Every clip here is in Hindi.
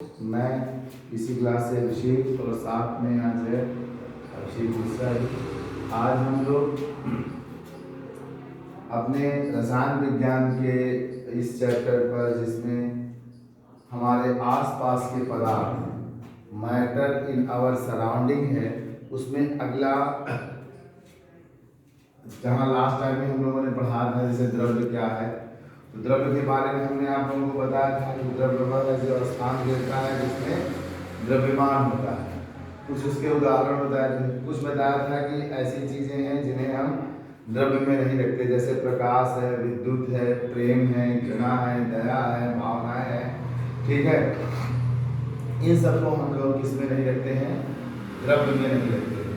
मैं इसी क्लास से अभिषेक और साथ में आज है अभिषेक मिश्रा ही। आज हम लोग अपने रसायन विज्ञान के इस चैप्टर पर, जिसमें हमारे आसपास के पदार्थ मैटर इन आवर सराउंडिंग है, उसमें अगला जहाँ लास्ट टाइम में हम लोगों ने पढ़ा था जैसे द्रव्य क्या है, तो द्रव्य के बारे में हमने आप लोगों को बताया था कि द्रव्यमान ऐसे स्थान देता है जिसमें द्रव्यमान होता है। कुछ उसके उदाहरण बताए थे, कुछ बताया था कि ऐसी चीज़ें हैं जिन्हें हम द्रव्य में नहीं रखते, जैसे प्रकाश है, विद्युत है, प्रेम है, घृणा है, दया है, भावनाएं है। ठीक है, इन सबको हम लोग किस में नहीं रखते हैं? द्रव्य में नहीं रखते हैं,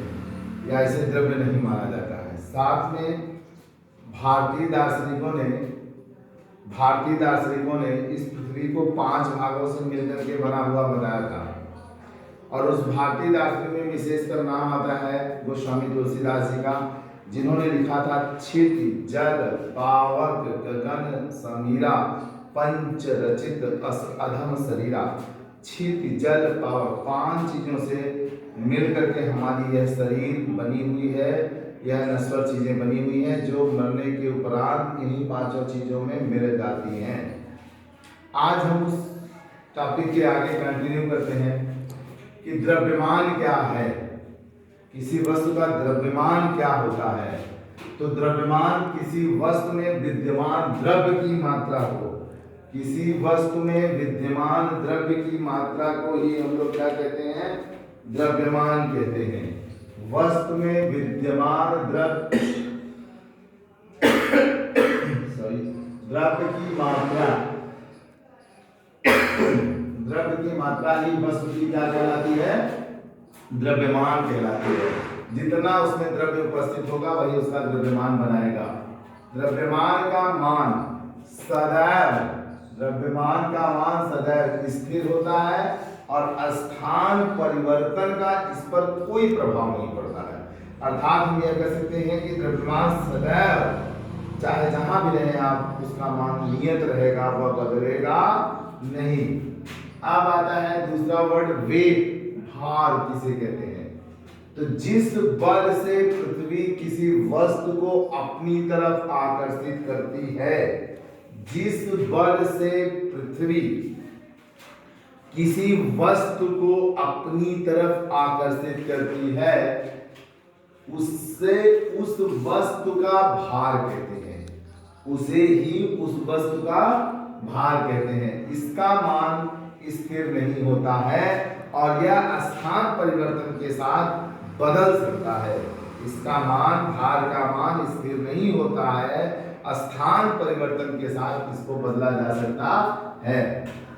या इसे द्रव्य नहीं माना जाता है। साथ में भारतीय दार्शनिकों ने इस पृथ्वी को 5 भागों से मिलकर के बना हुआ बताया था, और उस भारतीय दार्शनिक में विशेषकर नाम आता है गोस्वामी तुलसीदास जी का, जिन्होंने लिखा था क्षिति जल पावक गगन समीरा पंच रचित अधम शरीरा। क्षिति जल पावक 5 चीजों से मिलकर के हमारी यह शरीर बनी हुई है, यह नश्वर चीजें बनी हुई हैं जो मरने के उपरांत इन्हीं 5 चीजों में मिल जाती हैं। आज हम उस टॉपिक के आगे कंटिन्यू करते हैं कि द्रव्यमान क्या है, किसी वस्तु का द्रव्यमान क्या होता है। तो द्रव्यमान किसी वस्तु में विद्यमान द्रव्य की मात्रा को, किसी वस्तु में विद्यमान द्रव्य की मात्रा को ही हम लोग क्या कहते हैं? द्रव्यमान कहते हैं। वस्तु में विद्यमान द्रव्य की मात्रा ही वस्तु की क्या कहलाती है? द्रव्यमान कहलाती है। जितना उसमें द्रव्य उपस्थित होगा वही उसका द्रव्यमान बनाएगा। द्रव्यमान का मान सदैव स्थिर होता है, और स्थान परिवर्तन का इस पर कोई प्रभाव नहीं पड़ता है। अर्थात हम यह कह सकते हैं कि द्रव्यमान सदैव, चाहे जहां भी रहे आप, उसका मान नियत रहेगा, वह बदलेगा नहीं। अब आता है दूसरा वर्ड वेट, भार किसे कहते हैं? तो जिस बल से पृथ्वी किसी वस्तु को अपनी तरफ आकर्षित करती है, जिस बल से पृथ्वी किसी वस्तु को अपनी तरफ आकर्षित करती है, उससे उस वस्तु का भार कहते हैं, उसे ही उस वस्तु का भार कहते हैं। इसका मान स्थिर नहीं होता है, और यह स्थान परिवर्तन के साथ बदल सकता है। इसका मान, भार का मान स्थिर नहीं होता है, स्थान परिवर्तन के साथ इसको बदला जा सकता है।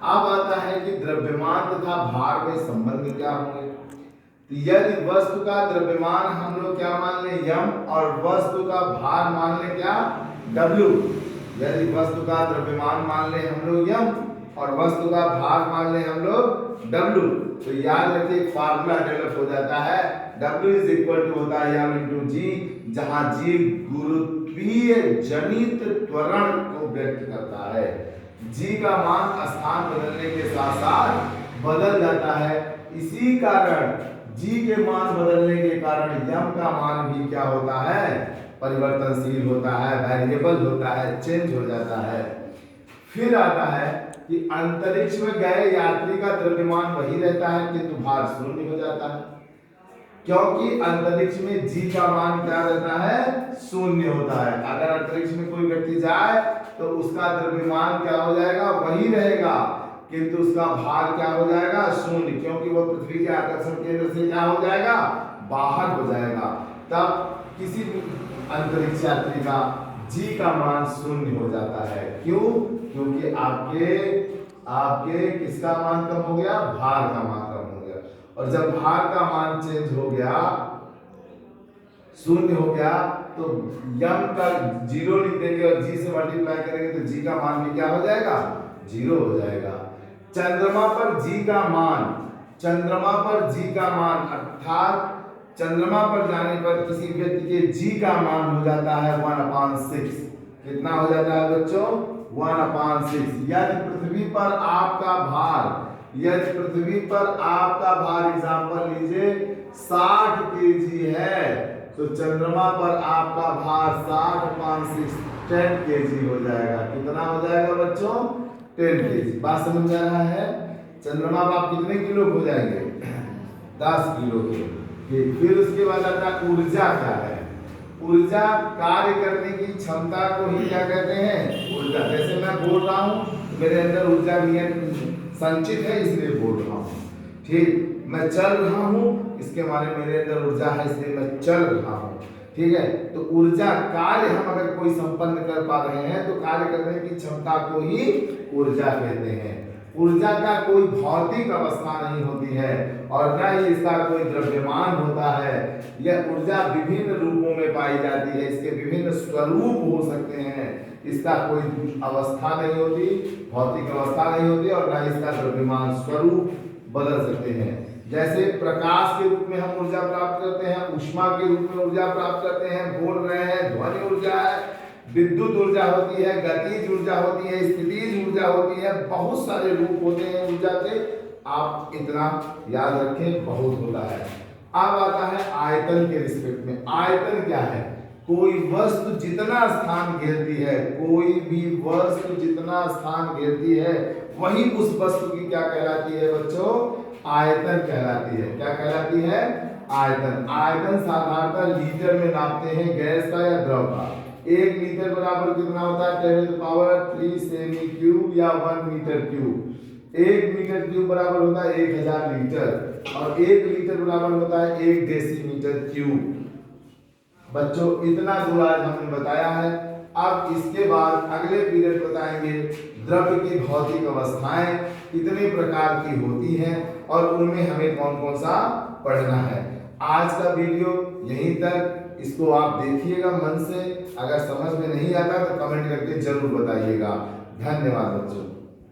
अब आता है कि द्रव्यमान तथा भार में संबंध क्या होंगे। तो यदि वस्तु का द्रव्यमान हम लोग क्या मान लें? यम, और वस्तु का भार मान लें क्या? डब्ल्यू। यदि वस्तु का द्रव्यमान मान लें हम लोग यम, और वस्तु का भार मान लें हम लोग डब्ल्यू, तो याद रखिए एक फार्मूला डेवलप हो जाता है। W इज इक्वल टू होता है m इंटू जी, जहां जी गुरुत्वीय जनित त्वरण को व्यक्त करता है। जी का मान स्थान बदलने के साथ साथ बदल जाता है। इसी कारण जी के मान बदलने के कारण यम का मान भी क्या होता है? परिवर्तनशील होता है, वेरिएबल होता है, चेंज हो जाता है। फिर आता है कि अंतरिक्ष में गए यात्री का द्रव्यमान वही रहता है, किंतु भार शून्य हो जाता है, क्योंकि अंतरिक्ष में जी का मान क्या रहता है? शून्य होता है। अगर अंतरिक्ष में कोई व्यक्ति जाए तो उसका द्रव्यमान क्या हो जाएगा? वही रहेगा, किंतु उसका भार क्या हो जाएगा? शून्य, क्योंकि वह पृथ्वी के आकर्षण केंद्र से क्या हो जाएगा? बाहर हो जाएगा। तब किसी अंतरिक्ष यात्री का जी का मान शून्य हो जाता है। क्यों? क्योंकि आपके किसका मान कम हो गया? भार का मान कम हो गया। और जब भार का मान चेंज हो गया, शून्य हो गया, तो यम का 0 लिख देंगे और जी से मल्टीप्लाई करेंगे तो जी का मान भी क्या हो जाएगा? 0 हो जाएगा। चंद्रमा पर जी का मान अर्थात चंद्रमा पर जाने पर किसी व्यक्ति के जी का मान हो जाता है 1/6। कितना हो जाता है बच्चों? 1/6। यदि पृथ्वी पर आपका भार यदि पृथ्वी पर आपका भार एग्जाम्पल लीजिए 60 केजी है, तो चंद्रमा पर आपका भार 10 केजी हो जाएगा। कितना हो जाएगा बच्चों? 10 केजी। बात समझ में आ रहा है? चंद्रमा पर आप कितने किलो हो जाएंगे? 10 किलो के। ठीक, फिर उसके बाद आता है ऊर्जा क्या है? ऊर्जा कार्य करने की क्षमता को ही क्या कहते हैं? ऊर्जा। जैसे मैं बोल रहा हूँ, मेरे अंदर ऊर्जा संचित है, इसलिए बोल रहा हूँ। ठीक, मैं चल रहा हूँ, इसके माने मेरे अंदर ऊर्जा है, इसलिए मैं चल रहा हूँ। ठीक है, तो ऊर्जा कार्य हम अगर कोई संपन्न कर पा रहे हैं तो कार्य करने की क्षमता को ही ऊर्जा कहते हैं। ऊर्जा का कोई भौतिक अवस्था नहीं होती है और न ही इसका कोई द्रव्यमान होता है। यह ऊर्जा विभिन्न रूपों में पाई जाती है, इसके विभिन्न स्वरूप हो सकते हैं। इसका कोई अवस्था नहीं होती, भौतिक अवस्था नहीं होती और न इसका द्रव्यमान स्वरूप बदल सकते हैं। जैसे प्रकाश के रूप में हम ऊर्जा प्राप्त करते हैं, ऊष्मा के रूप में ऊर्जा प्राप्त करते हैं, बोल रहे हैं, ध्वनि ऊर्जा है, विद्युत ऊर्जा होती है, गतिज ऊर्जा होती है, स्थितिज ऊर्जा होती है, बहुत सारे रूप होते हैं ऊर्जा के। आप इतना याद रखें, बहुत होता है। अब आता है आयतन के रिस्पेक्ट में। आयतन क्या है? कोई वस्तु जितना स्थान घेरती है, कोई भी वस्तु जितना स्थान घेरती है, वही उस वस्तु की क्या कहलाती है बच्चों? आयतन कहलाती है। क्या कहलाती है? आयतन। आयतन साधारणतः लीटर में नापते हैं, गैस का या द्रव का। 1 लीटर बराबर कितना होता है? 10 to the power 3 semi cube या 1 मीटर क्यूब। 1 मीटर क्यूब बराबर होता है 1000 लीटर और 1 लीटर बराबर होता है 1 डेसीमीटर क्यूब। बच्चों इतना दूर आज हमने बताया है। अब इसके बाद अगले पीरियड बताएंगे द्रव्य की भौतिक अवस्थाएं कितने प्रकार की होती हैं और उनमें हमें कौन कौन सा पढ़ना है। आज का वीडियो यहीं तक, इसको आप देखिएगा मन से। अगर समझ में नहीं आता तो कमेंट करके जरूर बताइएगा। धन्यवाद बच्चों।